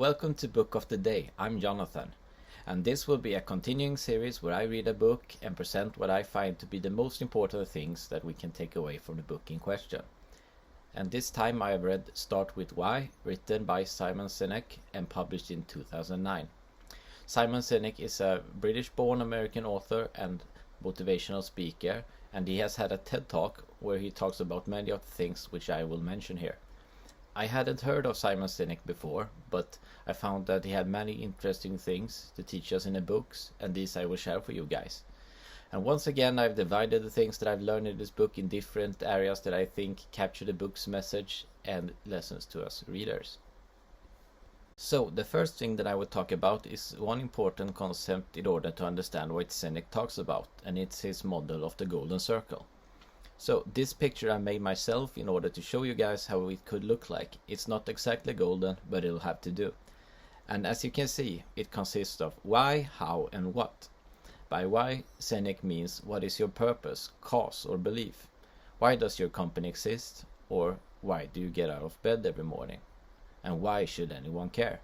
Welcome to Book of the Day. I'm Jonathan, and this will be a continuing series where I read a book and present what I find to be the most important things that we can take away from the book in question. And this time I have read Start With Why, written by Simon Sinek and published in 2009. Simon Sinek is a British-born American author and motivational speaker, and he has had a TED Talk where he talks about many of the things which I will mention here. I hadn't heard of Simon Sinek before, but I found that he had many interesting things to teach us in the books, and these I will share for you guys. And once again, I've divided the things that I've learned in this book in different areas that I think capture the book's message and lessons to us readers. So, the first thing that I will talk about is one important concept in order to understand what Sinek talks about, and it's his model of the golden circle. So this picture I made myself in order to show you guys how it could look like. It's not exactly golden, but it'll have to do. And as you can see, it consists of why, how, and what. By why, Sinek means what is your purpose, cause, or belief? Why does your company exist? Or why do you get out of bed every morning? And why should anyone care?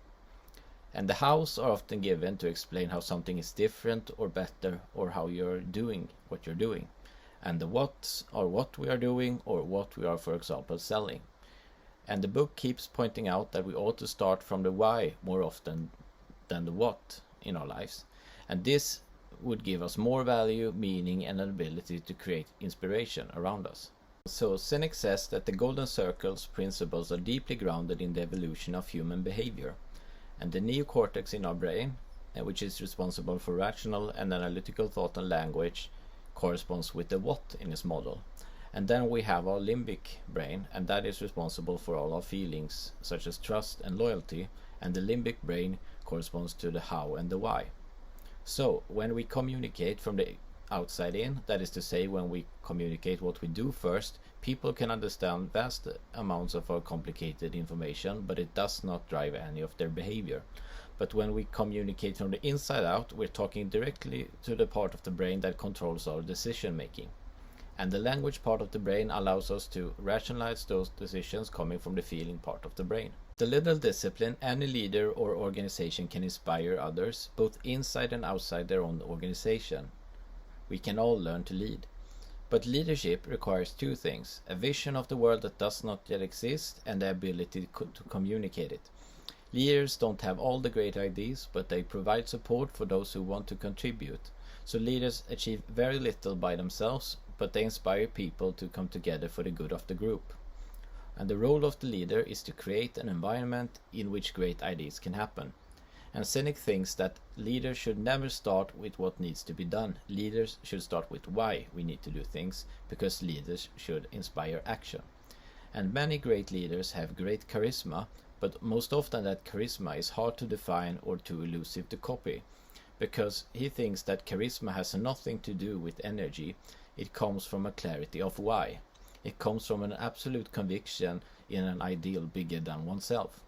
And the hows are often given to explain how something is different or better, or how you're doing what you're doing. And the whats are what we are doing or what we are, for example, selling. And the book keeps pointing out that we ought to start from the why more often than the what in our lives. And this would give us more value, meaning, and an ability to create inspiration around us. So Sinek says that the golden circle's principles are deeply grounded in the evolution of human behavior. And the neocortex in our brain, which is responsible for rational and analytical thought and language, corresponds with the what in his model. And then we have our limbic brain, and that is responsible for all our feelings such as trust and loyalty, and the limbic brain corresponds to the how and the why. So when we communicate from the outside in, that is to say when we communicate what we do first, people can understand vast amounts of our complicated information, but it does not drive any of their behavior. But when we communicate from the inside out, we're talking directly to the part of the brain that controls our decision making. And the language part of the brain allows us to rationalize those decisions coming from the feeling part of the brain. The little discipline any leader or organization can inspire others, both inside and outside their own organization. We can all learn to lead. But leadership requires two things: a vision of the world that does not yet exist, and the ability to communicate it. Leaders don't have all the great ideas, but they provide support for those who want to contribute. So leaders achieve very little by themselves, but they inspire people to come together for the good of the group. And the role of the leader is to create an environment in which great ideas can happen. And Sinek thinks that leaders should never start with what needs to be done. Leaders should start with why we need to do things, because leaders should inspire action. And many great leaders have great charisma, but most often that charisma is hard to define or too elusive to copy, because he thinks that charisma has nothing to do with energy. It comes from a clarity of why. It comes from an absolute conviction in an ideal bigger than oneself.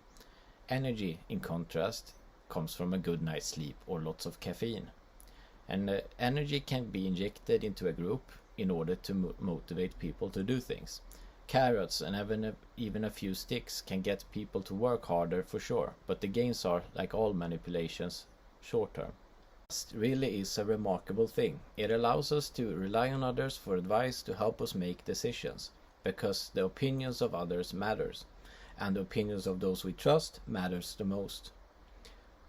Energy, in contrast, comes from a good night's sleep or lots of caffeine. And energy can be injected into a group in order to motivate people to do things. Carrots and even a few sticks can get people to work harder for sure, but the gains are, like all manipulations, short term. Trust really is a remarkable thing. It allows us to rely on others for advice to help us make decisions, because the opinions of others matters, and the opinions of those we trust matters the most.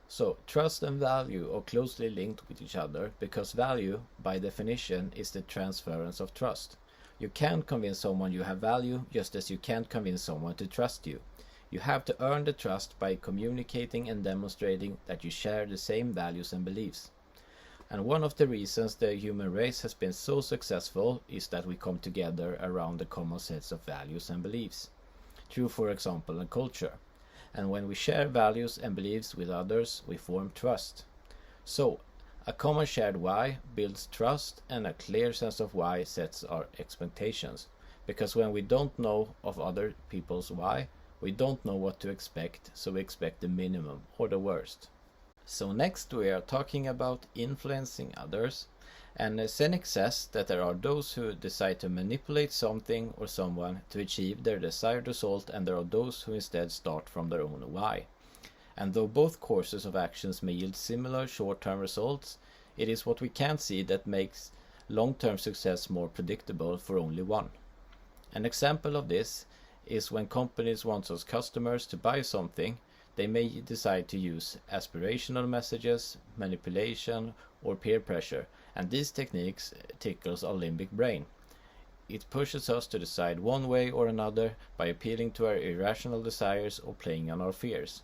So trust and value are closely linked with each other, because value, by definition, is the transference of trust. You can't convince someone you have value, just as you can't convince someone to trust you. You have to earn the trust by communicating and demonstrating that you share the same values and beliefs. And one of the reasons the human race has been so successful is that we come together around the common sets of values and beliefs, through, for example, a culture. And when we share values and beliefs with others, we form trust. So, a common shared why builds trust, and a clear sense of why sets our expectations. Because when we don't know of other people's why, we don't know what to expect, so we expect the minimum or the worst. So next we are talking about influencing others. And Sinek says that there are those who decide to manipulate something or someone to achieve their desired result, and there are those who instead start from their own why. And though both courses of actions may yield similar short-term results, it is what we can't see that makes long-term success more predictable for only one. An example of this is when companies want us customers to buy something, they may decide to use aspirational messages, manipulation, or peer pressure, and these techniques tickles our limbic brain. It pushes us to decide one way or another by appealing to our irrational desires or playing on our fears.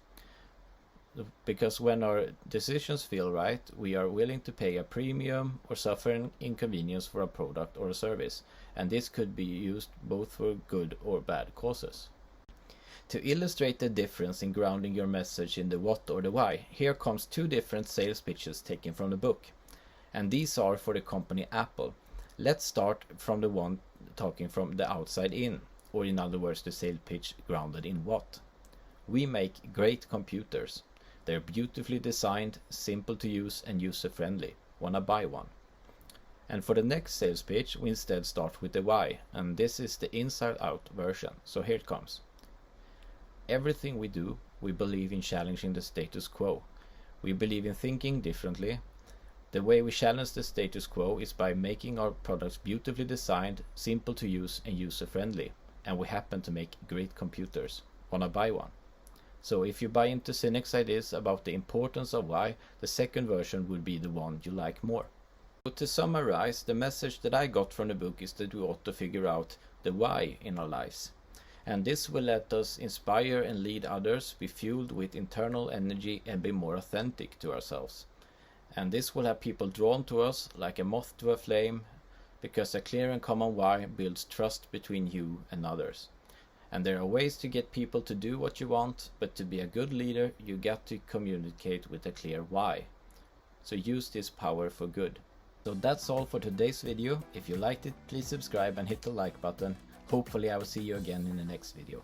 Because when our decisions feel right, we are willing to pay a premium or suffer an inconvenience for a product or a service, and this could be used both for good or bad causes. To illustrate the difference in grounding your message in the what or the why, here comes two different sales pitches taken from the book. And these are for the company Apple. Let's start from the one talking from the outside in, or in other words the sales pitch grounded in what. We make great computers. They're beautifully designed, simple to use and user-friendly. Wanna buy one? And for the next sales pitch, we instead start with the why, and this is the inside-out version, so here it comes. Everything we do, we believe in challenging the status quo. We believe in thinking differently. The way we challenge the status quo is by making our products beautifully designed, simple to use and user-friendly, and we happen to make great computers. Wanna buy one? So if you buy into Cynic's ideas about the importance of why, the second version would be the one you like more. So to summarize, the message that I got from the book is that we ought to figure out the why in our lives. And this will let us inspire and lead others, be fueled with internal energy and be more authentic to ourselves. And this will have people drawn to us like a moth to a flame, because a clear and common why builds trust between you and others. And there are ways to get people to do what you want, but to be a good leader, you got to communicate with a clear why. So use this power for good. So that's all for today's video. If you liked it, please subscribe and hit the like button. Hopefully I will see you again in the next video.